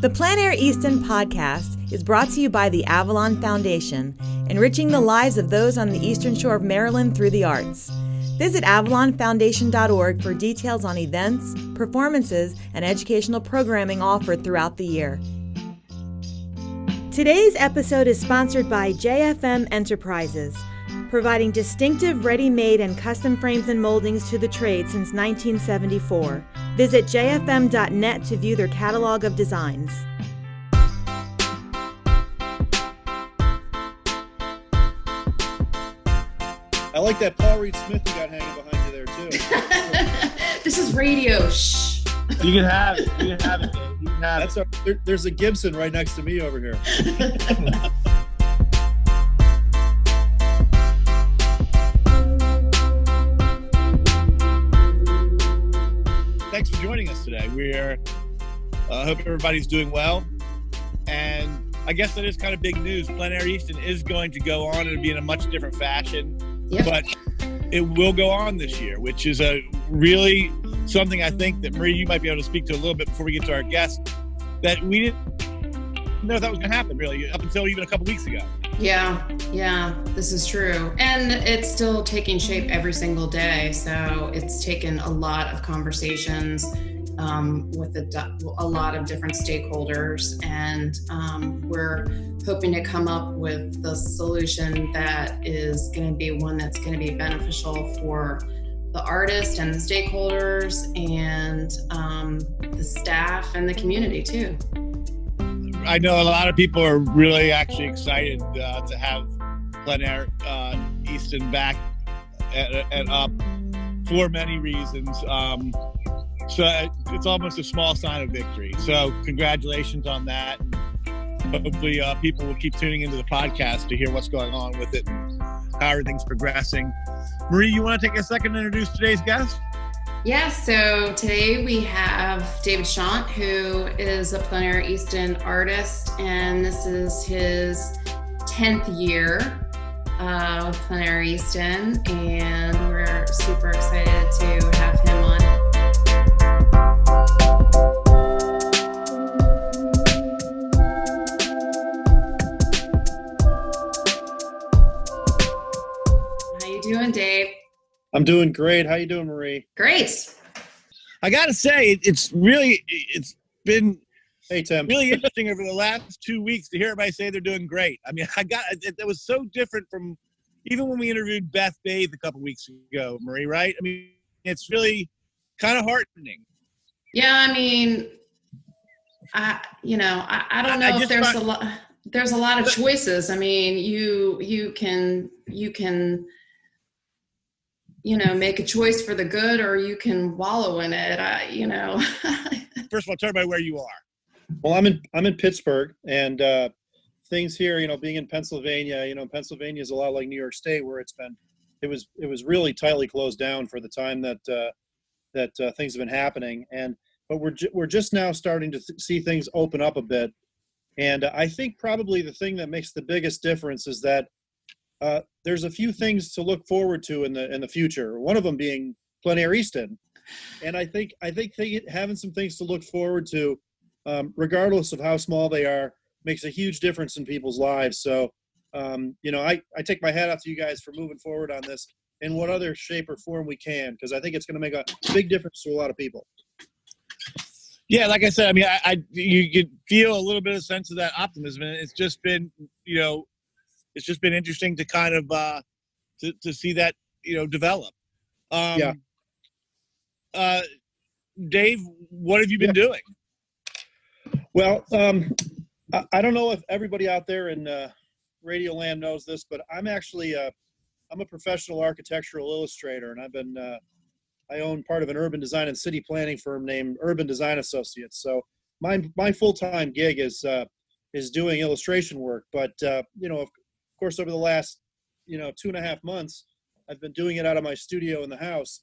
The Plein Air Easton Podcast is brought to you by the Avalon Foundation, enriching the lives of those on the eastern shore of Maryland through the arts. Visit avalonfoundation.org for details on events, performances, and educational programming offered throughout the year. Today's episode is sponsored by JFM Enterprises, providing distinctive ready-made and custom frames and moldings to the trade since 1974. Visit jfm.net to view their catalog of designs. I like that Paul Reed Smith you got hanging behind you there too. This is radio. Shh. You can have it. You can have it, Dave. You can have it. There's a Gibson right next to me over here. Thanks for joining us today. We're hope everybody's doing well. And I guess that is kind of big news. Plein Air Easton is going to go on. It'll be in a much different fashion. Yep. But it will go on this year, which is a really something I think that, Marie, you might be able to speak to a little bit before we get to our guest, that we didn't know that was going to happen, really, up until even a couple weeks ago. Yeah, this is true. And it's still taking shape every single day. So it's taken a lot of conversations with a lot of different stakeholders. And we're hoping to come up with the solution that is going to be one that's going to be beneficial for the artist and the stakeholders and the staff and the community too. I know a lot of people are really actually excited to have Plein Air Easton back and up for many reasons. So it's almost a small sign of victory. So congratulations on that. Hopefully people will keep tuning into the podcast to hear what's going on with it and how everything's progressing. Marie, you want to take a second to introduce today's guest? Yeah, so today we have David Csont, who is a Plein Air Easton artist, and this is his 10th year with Plein Air Easton, and we're super excited to have him on. How you doing, Dave? I'm doing great. How you doing, Marie? Great. I got to say, it's been Hey, Tim. really interesting over the last 2 weeks to hear everybody say they're doing great. I mean, it was so different from even when we interviewed Beth Bathe a couple weeks ago, Marie, right? I mean, it's really kind of heartening. Yeah, I mean, I don't know if there's a lot of choices. I mean, you can make a choice for the good, or you can wallow in it. First of all, tell everybody where you are. Well, I'm in Pittsburgh, and things here, being in Pennsylvania, Pennsylvania is a lot like New York State, where it was really tightly closed down for the time that things have been happening, but we're just now starting to see things open up a bit, and I think probably the thing that makes the biggest difference is that there's a few things to look forward to in the future. One of them being Plein Air Easton, and I think having some things to look forward to, regardless of how small they are, makes a huge difference in people's lives. So, I take my hat off to you guys for moving forward on this in what other shape or form we can, because I think it's going to make a big difference to a lot of people. Yeah, like I said, I mean, you could feel a little bit of sense of that optimism, and it's just been, it's just been interesting to kind of to see that develop. Dave, what have you been doing? Well, I don't know if everybody out there in Radio Land knows this, but I'm actually I'm a professional architectural illustrator, and I own part of an urban design and city planning firm named Urban Design Associates. So my full-time gig is doing illustration work, but of course, over the last 2.5 months, I've been doing it out of my studio in the house.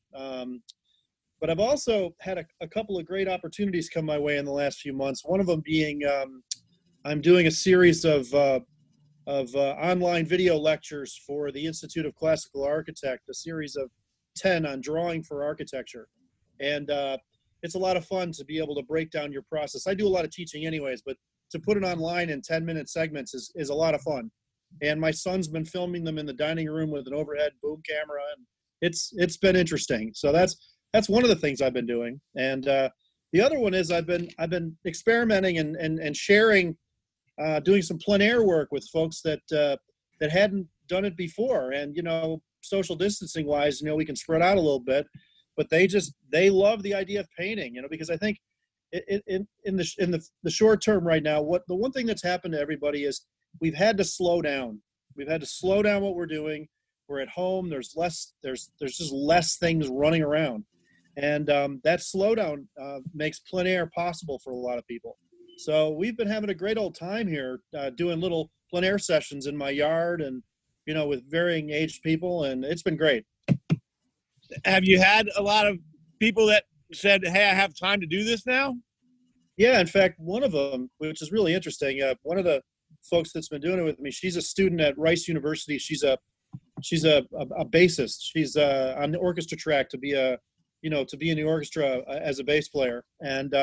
But I've also had a couple of great opportunities come my way in the last few months. One of them being I'm doing a series of online video lectures for the Institute of Classical Architect, a series of 10 on drawing for architecture. And it's a lot of fun to be able to break down your process. I do a lot of teaching anyways, but to put it online in 10-minute segments is a lot of fun. And my son's been filming them in the dining room with an overhead boom camera, and it's been interesting. So that's one of the things I've been doing. And the other one is I've been experimenting and sharing, doing some plein air work with folks that hadn't done it before. And, you know, social distancing wise, you know, we can spread out a little bit, but they love the idea of painting, you know, because I think in the short term right now, the one thing that's happened to everybody is we've had to slow down. We've had to slow down what we're doing. We're at home. There's just less things running around. And that slowdown makes plein air possible for a lot of people. So we've been having a great old time here doing little plein air sessions in my yard and, you know, with varying aged people, and it's been great. Have you had a lot of people that said, hey, I have time to do this now? Yeah, in fact, one of them, which is really interesting, one of the folks that's been doing it with me, she's a student at Rice University. She's a bassist. She's on the orchestra track to be in the orchestra as a bass player. And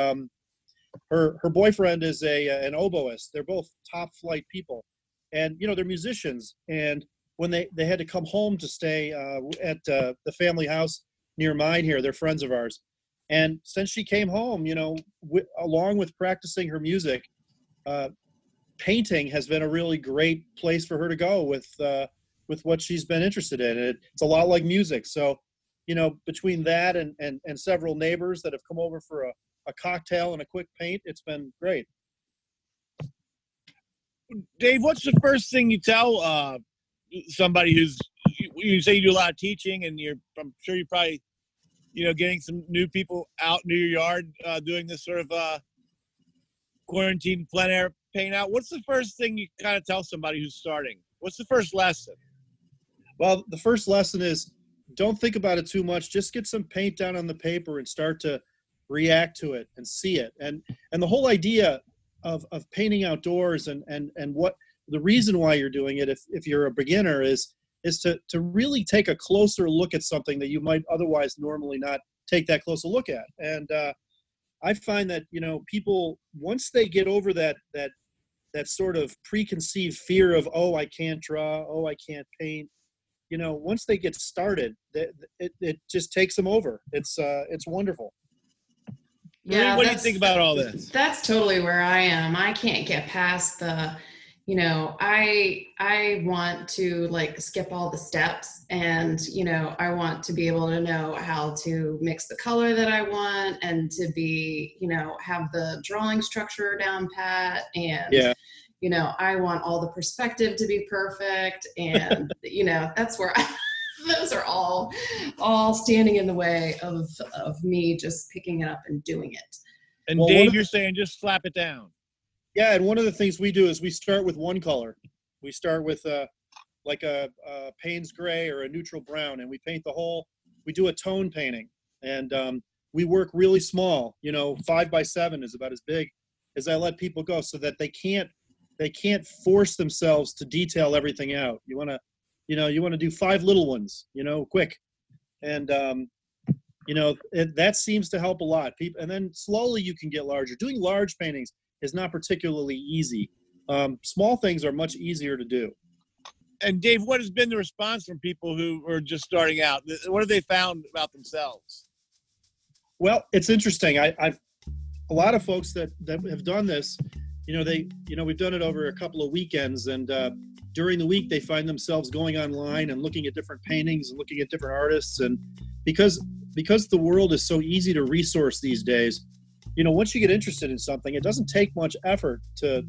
her boyfriend is an oboist. They're both top flight people, and you know, they're musicians. And when they had to come home to stay at the family house near mine here, they're friends of ours. And since she came home, you know, along with practicing her music, painting has been a really great place for her to go with what she's been interested in. It's a lot like music. So, you know, between that and several neighbors that have come over for a cocktail and a quick paint, it's been great. Dave, what's the first thing you tell somebody you say you do a lot of teaching, and I'm sure you're probably, you know, getting some new people out into your yard doing this sort of quarantine plein air paint out. What's the first thing you kind of tell somebody who's starting? What's the first lesson? Well, the first lesson is don't think about it too much. Just get some paint down on the paper and start to react to it and see it. And the whole idea of painting outdoors and what the reason why you're doing it, if you're a beginner, is to really take a closer look at something that you might otherwise normally not take that close a look at. And I find that, you know, people, once they get over that sort of preconceived fear of, oh, I can't draw, oh, I can't paint, you know, once they get started, it just takes them over. It's wonderful. Yeah, what do you think about all this? That's totally where I am. I can't get past the, you know, I want to like skip all the steps, and, you know, I want to be able to know how to mix the color that I want, and to be, you know, have the drawing structure down pat, and yeah. You know, I want all the perspective to be perfect, and you know, that's where those are all standing in the way of me just picking it up and doing it. And well, Dave, you're saying just slap it down. Yeah, and one of the things we do is we start with one color. We start with like a Payne's gray or a neutral brown, and we paint the whole. We do a tone painting, and we work really small. You know, 5x7 is about as big as I let people go, so that they can't force themselves to detail everything out. You want to do 5 little ones, you know, quick. And, you know, that seems to help a lot. And then slowly you can get larger. Doing large paintings is not particularly easy. Small things are much easier to do. And Dave, what has been the response from people who are just starting out? What have they found about themselves? Well, it's interesting. I've a lot of folks that have done this, we've done it over a couple of weekends, and during the week they find themselves going online and looking at different paintings and looking at different artists. And because the world is so easy to resource these days, you know, once you get interested in something, it doesn't take much effort to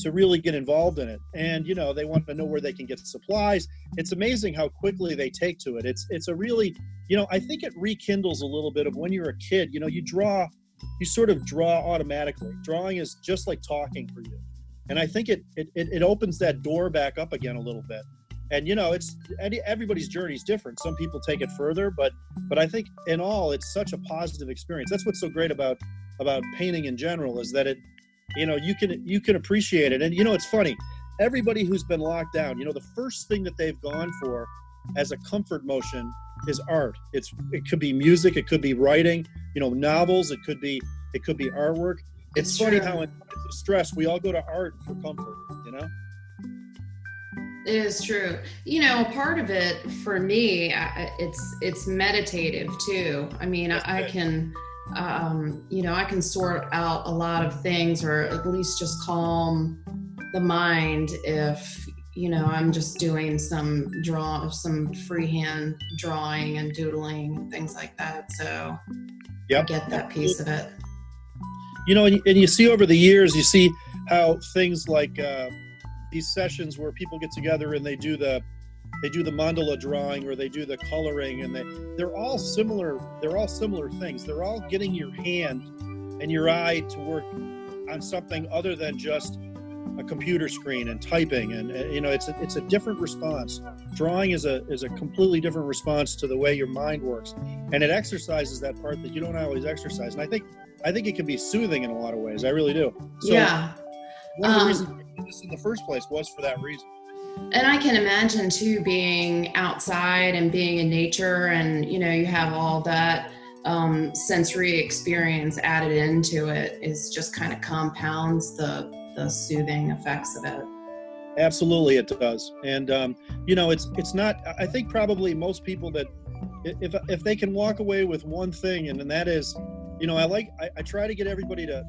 really get involved in it. And, you know, they want to know where they can get supplies. It's amazing how quickly they take to it. It's a really, you know, I think it rekindles a little bit of when you're a kid. You know, you sort of draw automatically. Drawing is just like talking for you. And I think it opens that door back up again a little bit. And, you know, everybody's journey is different. Some people take it further, but I think in all, it's such a positive experience. That's what's so great about painting in general, is that you know, you can appreciate it. And, you know, it's funny, everybody who's been locked down, you know, the first thing that they've gone for as a comfort motion is art. It could be music, it could be writing, novels, it could be artwork. It's funny how in times of stress we all go to art for comfort, It is true. Part of it for me, it's meditative too. I mean, I can, I can sort out a lot of things, or at least just calm the mind if, I'm just doing some freehand drawing and doodling, things like that. So I get that piece of it. And you see over the years, you see how things like these sessions where people get together and they do the mandala drawing, or they do the coloring, and they're all similar things. They're all getting your hand and your eye to work on something other than just a computer screen and typing, and it's a different response. Drawing is a completely different response to the way your mind works, and it exercises that part that you don't always exercise. And I think it can be soothing in a lot of ways. I really do. So yeah. One of the reasons I did this in the first place was for that reason. And I can imagine too, being outside and being in nature, and you have all that sensory experience added into it, is just kind of compounds the soothing effects of it. Absolutely, it does. And it's not. I think probably most people that if they can walk away with one thing, and that is, I try to get everybody to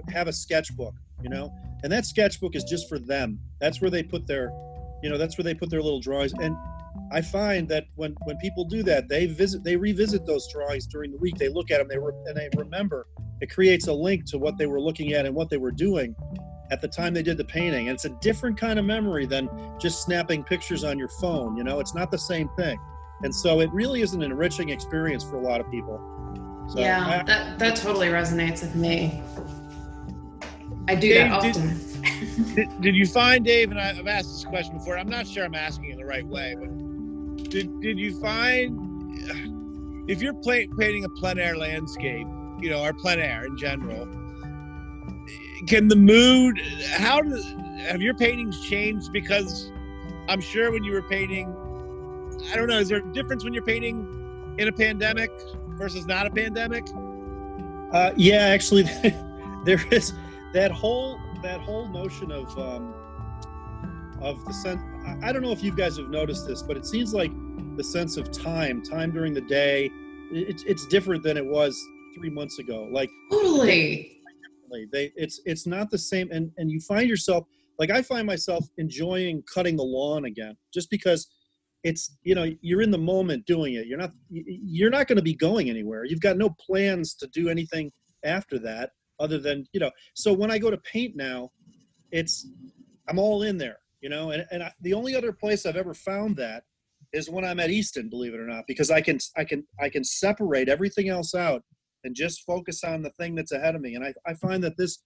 have a sketchbook, and that sketchbook is just for them. That's where they put their little drawings. And I find that when people do that, they revisit those drawings during the week. They look at them, and they remember. It creates a link to what they were looking at and what they were doing at the time they did the painting. And it's a different kind of memory than just snapping pictures on your phone. It's not the same thing. And so it really is an enriching experience for a lot of people. So yeah, that totally resonates with me. I do that often. Did you find, Dave, and I've asked this question before, I'm not sure I'm asking it the right way, but did you find, if you're painting a plein air landscape, or plein air in general, can the mood, have your paintings changed? Because I'm sure when you were painting, I don't know, is there a difference when you're painting in a pandemic versus not a pandemic? Yeah, actually, there is that whole notion of the sense. I don't know if you guys have noticed this, but it seems like the sense of time during the day, it's different than it was 3 months ago. Like totally. It's not the same, and you find yourself, like, I find myself enjoying cutting the lawn again, just because it's, you're in the moment doing it. You're not going to be going anywhere. You've got no plans to do anything after that other than, so when I go to paint now, I'm all in there, and the only other place I've ever found that is when I'm at Easton, believe it or not, because I can separate everything else out and just focus on the thing that's ahead of me. And I find that this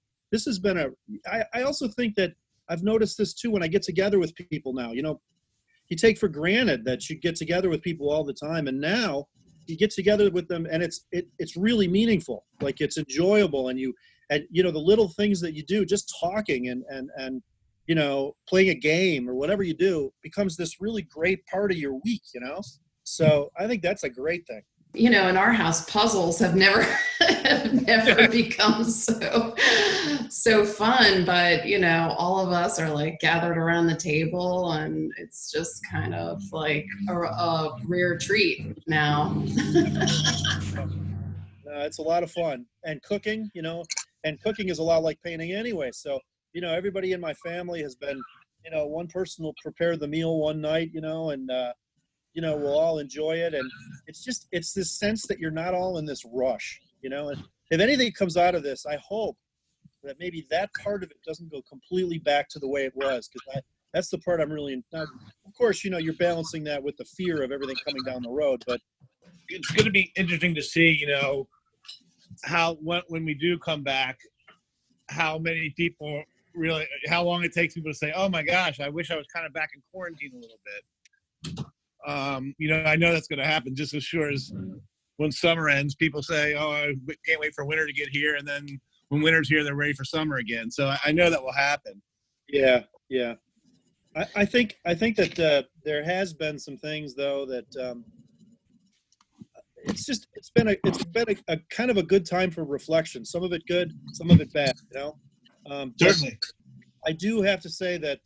has been I also think that I've noticed this too when I get together with people now. You take for granted that you get together with people all the time, and now you get together with them, and it's really meaningful. Like, it's enjoyable, and the little things that you do, just talking and playing a game or whatever you do, becomes this really great part of your week. So I think that's a great thing. In our house, puzzles have never become so fun, but all of us are like gathered around the table, and it's just kind of like a rare treat now. It's a lot of fun, and cooking, and cooking is a lot like painting anyway. So everybody in my family has been, one person will prepare the meal one night, and we'll all enjoy it. And it's this sense that you're not all in this rush, and if anything comes out of this, I hope that maybe that part of it doesn't go completely back to the way it was, because that's the part I'm really, now, of course, you're balancing that with the fear of everything coming down the road, but it's going to be interesting to see, how, when we do come back, how many people really, how long it takes people to say, oh my gosh, I wish I was kind of back in quarantine a little bit. I know that's going to happen just as sure as when summer ends, people say, oh, I can't wait for winter to get here. And then when winter's here, they're ready for summer again. So I know that will happen. Yeah. I think that there has been some things though that it's been a kind of a good time for reflection. Some of it good, some of it bad. Certainly. I do have to say that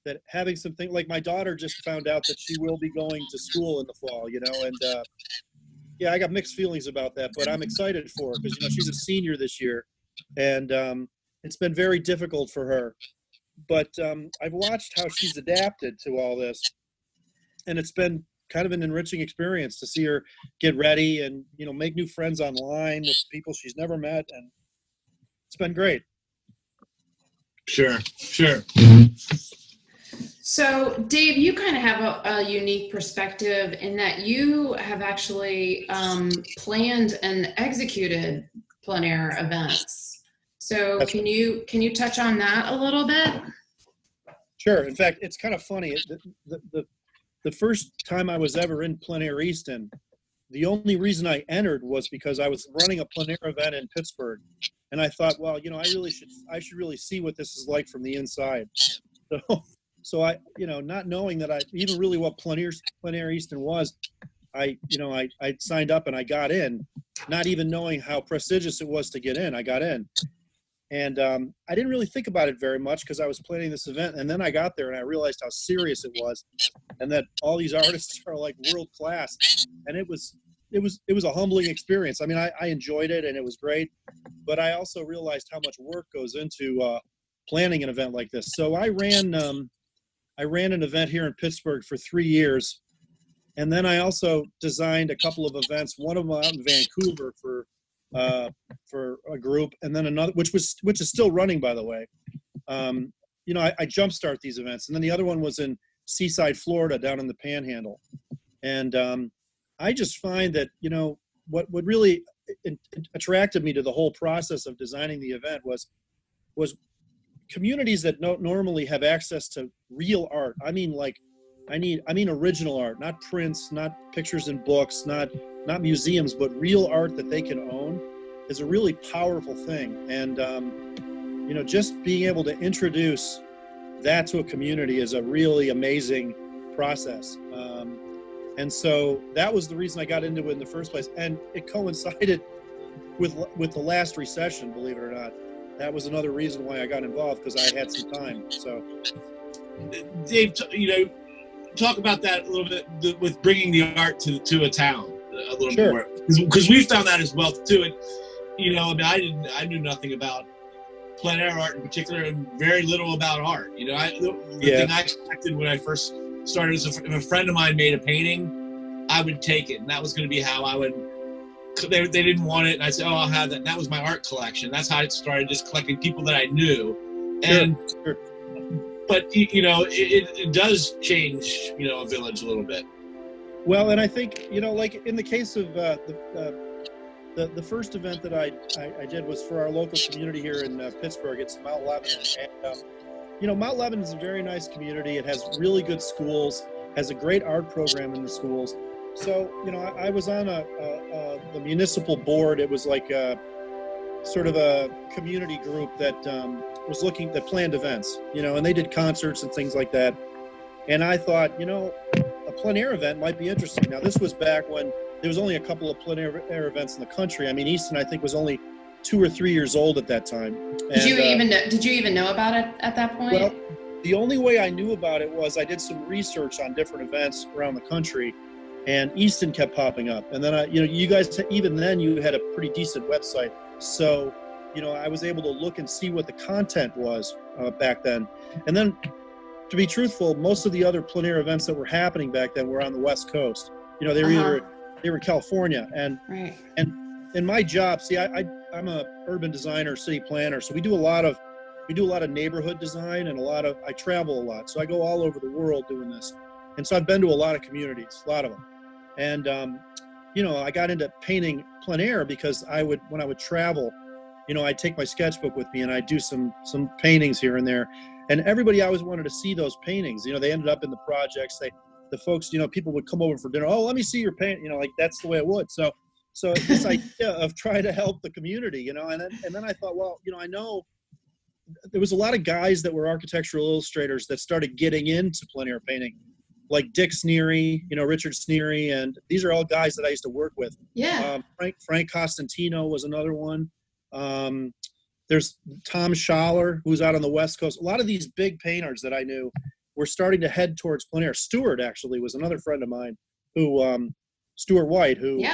that having something like my daughter just found out that she will be going to school in the fall. And yeah, I got mixed feelings about that, but I'm excited for her because she's a senior this year, and it's been very difficult for her. But I've watched how she's adapted to all this, and it's been kind of an enriching experience to see her get ready and make new friends online with people she's never met, and it's been great. Sure. So, Dave, you kind of have a unique perspective in that you have actually planned and executed plein air events. So, can you touch on that a little bit? Sure. In fact, it's kind of funny. The first time I was ever in Plein Air Easton, the only reason I entered was because I was running a plein air event in Pittsburgh, and I thought, well, I should really see what this is like from the inside. So I, not knowing that I even really what Plein Air Easton was, I signed up and I got in, not even knowing how prestigious it was to get in. I got in, and I didn't really think about it very much because I was planning this event, and then I got there and I realized how serious it was, and that all these artists are like world class, and it was a humbling experience. I mean, I enjoyed it and it was great, but I also realized how much work goes into planning an event like this. So I ran an event here in Pittsburgh for 3 years, and then I also designed a couple of events. One of them out in Vancouver for a group, and then another, which is still running, by the way. I jumpstart these events, and then the other one was in Seaside, Florida, down in the Panhandle, and I just find that what really attracted me to the whole process of designing the event was communities that don't normally have access to real art. I mean original art, not prints, not pictures in books, not museums, but real art that they can own is a really powerful thing. And just being able to introduce that to a community is a really amazing process. And so that was the reason I got into it in the first place. And it coincided with the last recession, believe it or not. That was another reason why I got involved, because I had some time. So, Dave, talk about that a little bit with bringing the art to a town a little bit more, because we found that as well too. And I knew nothing about plein air art in particular, and very little about art. The thing I expected when I first started is if a friend of mine made a painting, I would take it, and that was going to be how I would. They didn't want it, and I said, "Oh, I'll have that." And that was my art collection. That's how it started, just collecting people that I knew. And but it does change a village a little bit. Well, and I think like in the case of the first event that I did was for our local community here in Pittsburgh. It's Mount Lebanon, and Mount Lebanon is a very nice community. It has really good schools, has a great art program in the schools. So, I was on the municipal board. It was like sort of a community group that that planned events, and they did concerts and things like that. And I thought, a plein air event might be interesting. Now, this was back when there was only a couple of plein air events in the country. I mean, Easton, I think, was only 2 or 3 years old at that time. Did you even know about it at that point? Well, the only way I knew about it was I did some research on different events around the country. And Easton kept popping up, and then you guys, even then, you had a pretty decent website. So, I was able to look and see what the content was back then. And then, to be truthful, most of the other plein air events that were happening back then were on the West Coast. They were they were California, and in my job, see, I'm a urban designer, city planner, so we do a lot of neighborhood design, and I travel a lot, so I go all over the world doing this. And so I've been to a lot of communities, a lot of them. And, I got into painting plein air because when I would travel, I'd take my sketchbook with me and I'd do some paintings here and there. And everybody always wanted to see those paintings. They ended up in the projects. The folks, people would come over for dinner. Oh, let me see your paint. Like that's the way it would. So this idea of trying to help the community, and then I thought, well, I know there was a lot of guys that were architectural illustrators that started getting into plein air painting, like Dick Sneary, Richard Sneary, and these are all guys that I used to work with. Yeah. Frank Costantino was another one. There's Tom Schaller, who's out on the West Coast. A lot of these big painters that I knew were starting to head towards plein air. Stewart actually was another friend of mine, who Stuart White, who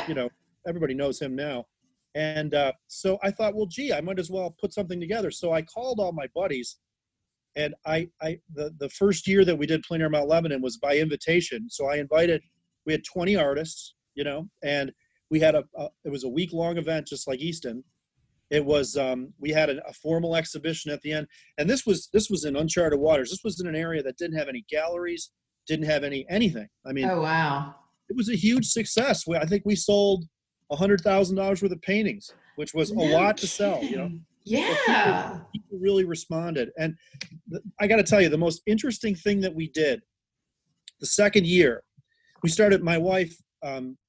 everybody knows him now. And so I thought, well, gee, I might as well put something together. So I called all my buddies, and the first year that we did Plein Air Mount Lebanon was by invitation. So we had 20 artists, and we had it was a week-long event, just like Easton. It was, we had a formal exhibition at the end, and this was in uncharted waters. This was in an area that didn't have any galleries, didn't have anything. I mean, oh wow, it was a huge success. I think we sold $100,000 worth of paintings, which was a lot to sell. Yeah, so people really responded, and I got to tell you, the most interesting thing that we did the second year, we started. My wife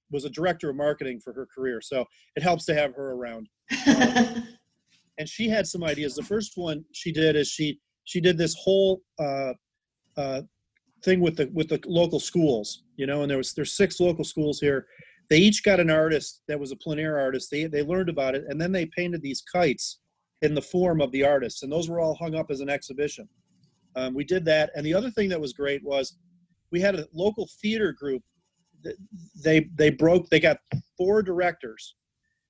was a director of marketing for her career, so it helps to have her around. And she had some ideas. The first one she did is she did this whole thing with the local schools, and there's 6 local schools here. They each got an artist that was a plein air artist. They learned about it, and then they painted these kites in the form of the artists, and those were all hung up as an exhibition. We did that, and the other thing that was great was we had a local theater group. They got 4 directors,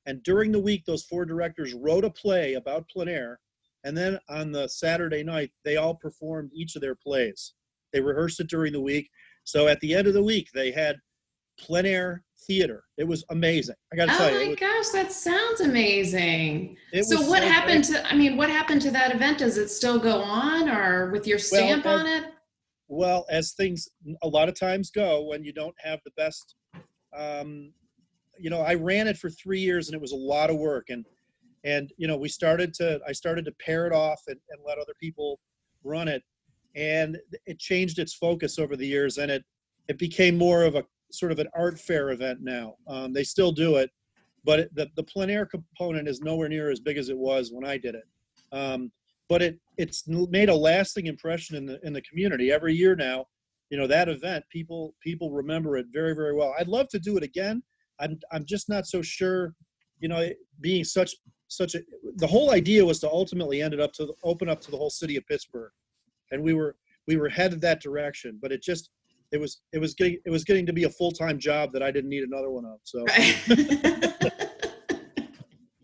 and during the week those 4 directors wrote a play about plein air, and then on the Saturday night they all performed each of their plays. They rehearsed it during the week, so at the end of the week they had plein air theater. It was amazing. I got to tell you. Oh my gosh, that sounds amazing. So what happened to that event? Does it still go on, or with your stamp on it? Well, as things a lot of times go, when you don't have the best, I ran it for 3 years, and it was a lot of work. And I started to pair it off and let other people run it. And it changed its focus over the years, and it became more of a sort of an art fair event now. They still do it, but the plein air component is nowhere near as big as it was when I did it. But it's made a lasting impression in the community. Every year now, that event, people remember it very, very well. I'd love to do it again. I'm just not so sure, being the whole idea was to ultimately open up to the whole city of Pittsburgh. And we were headed that direction, but it was getting to be a full-time job that I didn't need another one of. So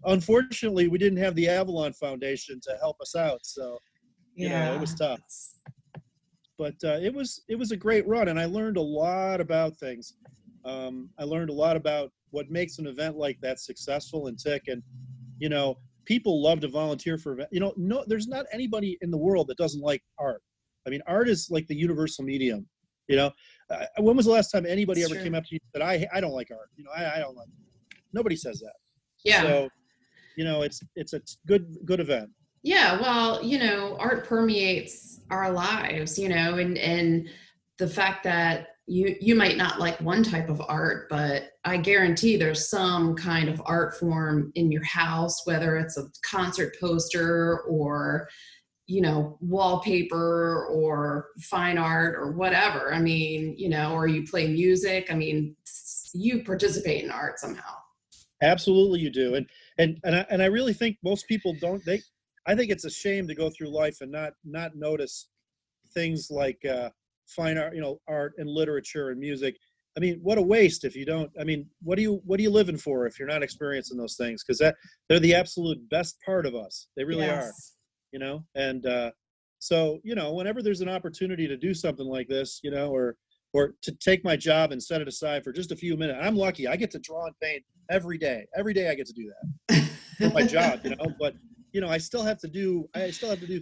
unfortunately, we didn't have the Avalon Foundation to help us out. So, it was tough, but it was a great run, and I learned a lot about things. I learned a lot about what makes an event like that successful and tick. And, people love to volunteer for events. No, there's not anybody in the world that doesn't like art. I mean, art is like the universal medium. When was the last time anybody ever came up to you and said, I don't like art? I don't like it. Nobody says that. Yeah. So, it's a good event. Yeah. Well, art permeates our lives, and the fact that you might not like one type of art, but I guarantee there's some kind of art form in your house, whether it's a concert poster or, wallpaper or fine art or whatever. I mean, or you play music. I mean, you participate in art somehow. Absolutely, you do. And I really think most people don't. I think it's a shame to go through life and not notice things like fine art, art and literature and music. I mean, what a waste if you don't. I mean, what are you living for if you're not experiencing those things? Because they're the absolute best part of us. They really are. And so whenever there's an opportunity to do something like this, or to take my job and set it aside for just a few minutes. I'm lucky. I get to draw and paint every day. Every day I get to do that for my job, but I still have to do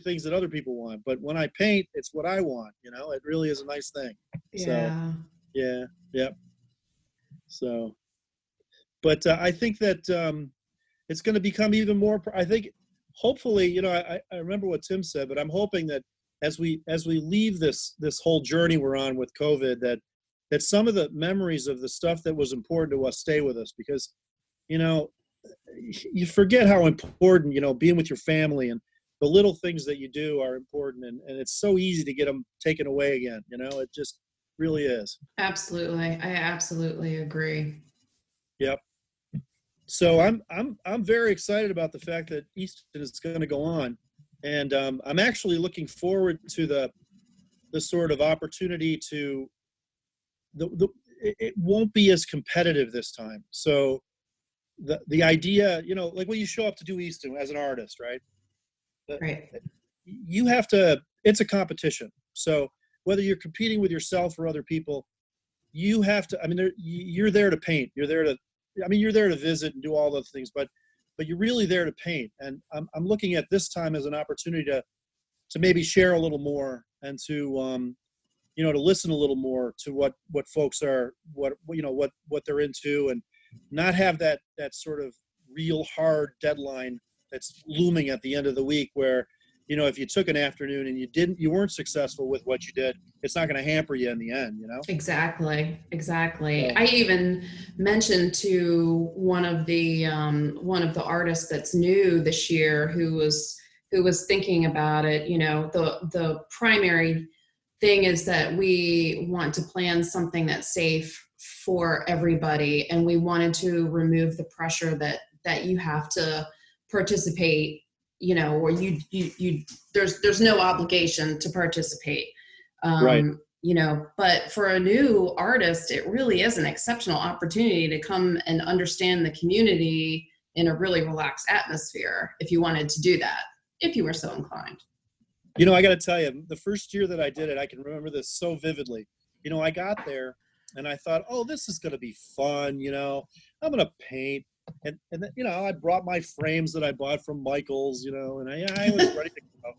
things that other people want. But when I paint, it's what I want, it really is a nice thing. Yeah. So, yeah. Yep. So, but I think that it's going to become even more, I think, hopefully, I remember what Tim said, but I'm hoping that as we leave this whole journey we're on with COVID, that some of the memories of the stuff that was important to us stay with us, because, you forget how important, being with your family and the little things that you do are important, and it's so easy to get them taken away again. It just really is. Absolutely. I absolutely agree. Yep. So I'm very excited about the fact that Easton is going to go on, and I'm actually looking forward to the sort of opportunity to it won't be as competitive this time. So the idea, like when you show up to do Easton as an artist, right? Right. You have to. It's a competition. So whether you're competing with yourself or other people, you have to. I mean, you're there to paint. You're there to visit and do all those things, but you're really there to paint. And I'm looking at this time as an opportunity to maybe share a little more, and to to listen a little more to what folks are, what they're into, and not have that sort of real hard deadline that's looming at the end of the week, where if you took an afternoon and you weren't successful with what you did, it's not going to hamper you in the end. Exactly. Yeah. I even mentioned to one of the artists that's new this year who was thinking about it. The primary thing is that we want to plan something that's safe for everybody, and we wanted to remove the pressure that you have to participate, or you there's no obligation to participate. Right. But for a new artist, it really is an exceptional opportunity to come and understand the community in a really relaxed atmosphere, if you wanted to do that, if you were so inclined. I got to tell you, the first year that I did it, I can remember this so vividly. I got there and I thought, oh, this is going to be fun. I'm going to paint. And then, I brought my frames that I bought from Michael's, and I was ready to go.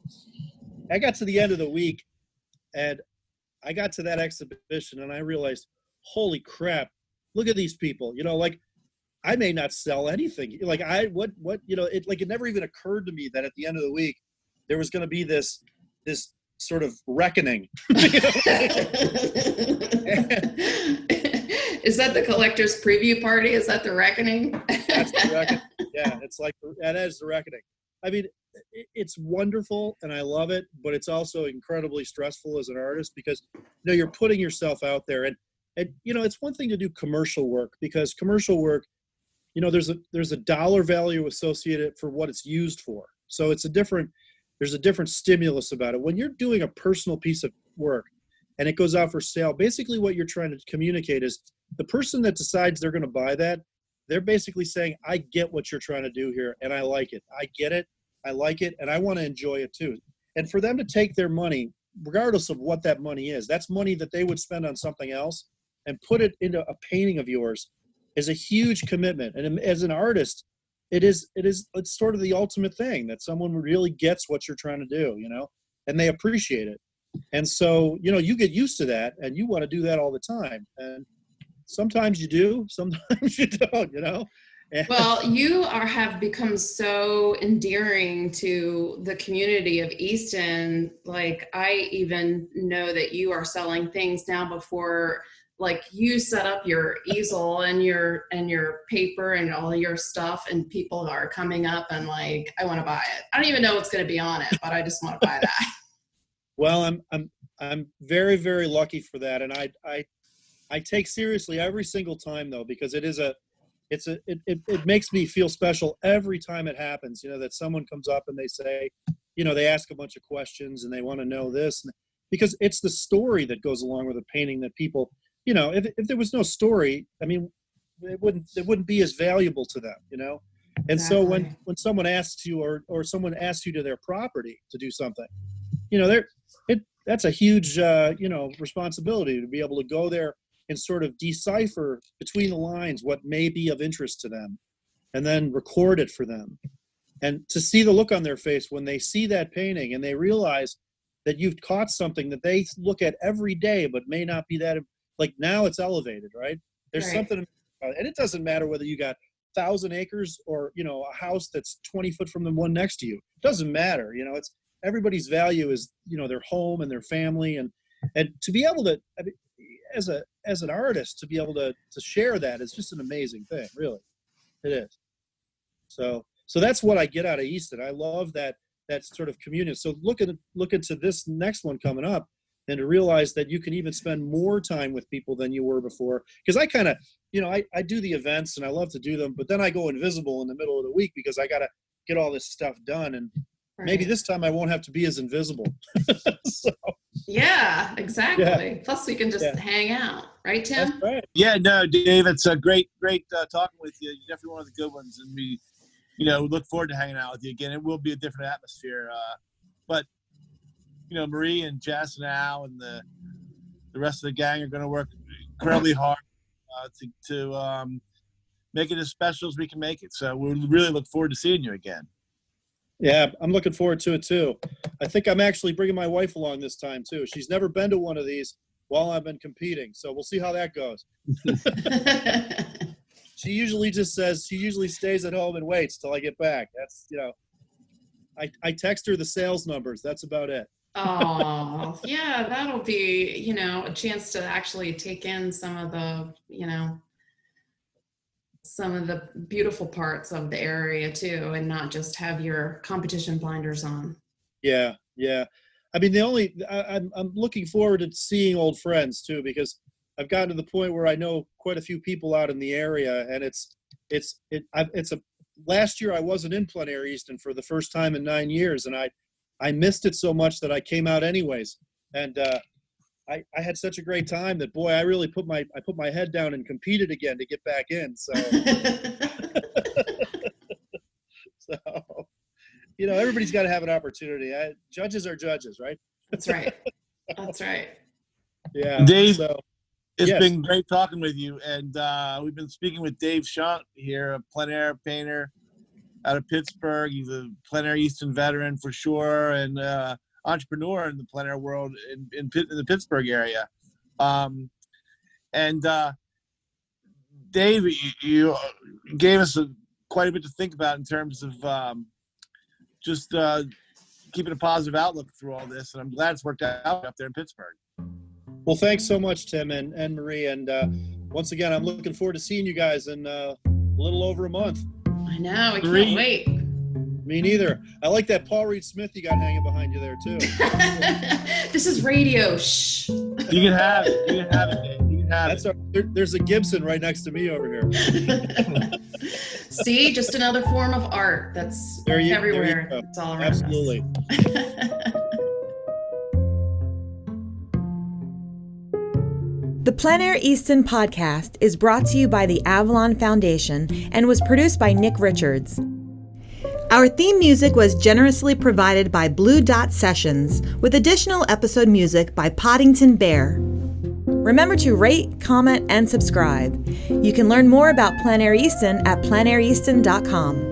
I got to the end of the week, and I got to that exhibition, and I realized, holy crap, look at these people. Like, I may not sell anything. Like, it never even occurred to me that at the end of the week, there was going to be this sort of reckoning. Is that the collector's preview party? Is that the reckoning? That's the reckoning. Yeah, it's like that is the reckoning. I mean, it's wonderful and I love it, but it's also incredibly stressful as an artist because you're putting yourself out there, and it's one thing to do commercial work, because commercial work, there's a dollar value associated for what it's used for. So there's a different stimulus about it. When you're doing a personal piece of work and it goes out for sale, basically what you're trying to communicate is the person that decides they're going to buy that, they're basically saying, I get what you're trying to do here and I like it. I get it. I like it. And I want to enjoy it too. And for them to take their money, regardless of what that money is, that's money that they would spend on something else, and put it into a painting of yours is a huge commitment. And as an artist, it's sort of the ultimate thing, that someone really gets what you're trying to do, and they appreciate it. And so, you get used to that and you want to do that all the time. And sometimes you do, sometimes you don't, And well, you have become so endearing to the community of Easton. Like, I even know that you are selling things now before, like, you set up your easel and your paper and all your stuff, and people are coming up and like, I want to buy it. I don't even know what's going to be on it, but I just want to buy that. Well, I'm very, very lucky for that, and I take seriously every single time though, because it makes me feel special every time it happens. That someone comes up and they say, they ask a bunch of questions and they want to know this, because it's the story that goes along with the painting that people, if there was no story, I mean, it wouldn't be as valuable to them, And Exactly. so when someone asks you or someone asks you to their property to do something, that's a huge, responsibility to be able to go there and sort of decipher between the lines what may be of interest to them, and then record it for them. And to see the look on their face when they see that painting and they realize that you've caught something that they look at every day, but may not be that, like, now it's elevated, right? There's Right. something, and it doesn't matter whether you got 1,000 acres or, a house that's 20 foot from the one next to you. It doesn't matter. It's everybody's value is, their home and their family. And to be able to, as an artist, to be able to share that is just an amazing thing. Really. It is. So that's what I get out of Easton. I love that that sort of communion. So look into this next one coming up, and to realize that you can even spend more time with people than you were before. Because I kind of, I do the events and I love to do them, but then I go invisible in the middle of the week because I got to get all this stuff done. And maybe this time I won't have to be as invisible. So, yeah, exactly. Yeah. Plus we can just hang out. Right, Tim? That's right. Yeah, no, Dave, it's a great talking with you. You're definitely one of the good ones. And we, look forward to hanging out with you again. It will be a different atmosphere. But Marie and Jess and Al and the rest of the gang are going to work incredibly hard to make it as special as we can make it. So we really look forward to seeing you again. Yeah, I'm looking forward to it too. I think I'm actually bringing my wife along this time too. She's never been to one of these while I've been competing, so we'll see how that goes. She usually stays at home and waits till I get back. That's, I text her the sales numbers. That's about it. Oh, yeah, that'll be, a chance to actually take in some of the beautiful parts of the area too, and not just have your competition blinders on. Yeah. I mean, I'm looking forward to seeing old friends too, because I've gotten to the point where I know quite a few people out in the area, and last year I wasn't in Plein Air Easton for the first time in 9 years, and I missed it so much that I came out anyways. And I had such a great time that, boy, I really put my head down and competed again to get back in. So, everybody's got to have an opportunity. Judges are judges, right? That's right. That's right. Yeah. Dave, it's been great talking with you. And we've been speaking with Dave Csont here, a plein air painter out of Pittsburgh. He's a Plein Air Easton veteran for sure, and entrepreneur in the plein air world in the Pittsburgh area. Dave, you gave us quite a bit to think about in terms of just keeping a positive outlook through all this, and I'm glad it's worked out up there in Pittsburgh. Well, thanks so much, Tim and Marie, and once again, I'm looking forward to seeing you guys in a little over a month. I know, I can't wait. Me neither. I like that Paul Reed Smith you got hanging behind you there too. This is radio. Shh. You can have it. You can have it. There's a Gibson right next to me over here. See, just another form of art that's everywhere. It's all around Absolutely. us. The Plein Air Easton Podcast is brought to you by the Avalon Foundation and was produced by Nick Richards. Our theme music was generously provided by Blue Dot Sessions, with additional episode music by Poddington Bear. Remember to rate, comment, and subscribe. You can learn more about Plein Air Easton at pleinaireaston.com.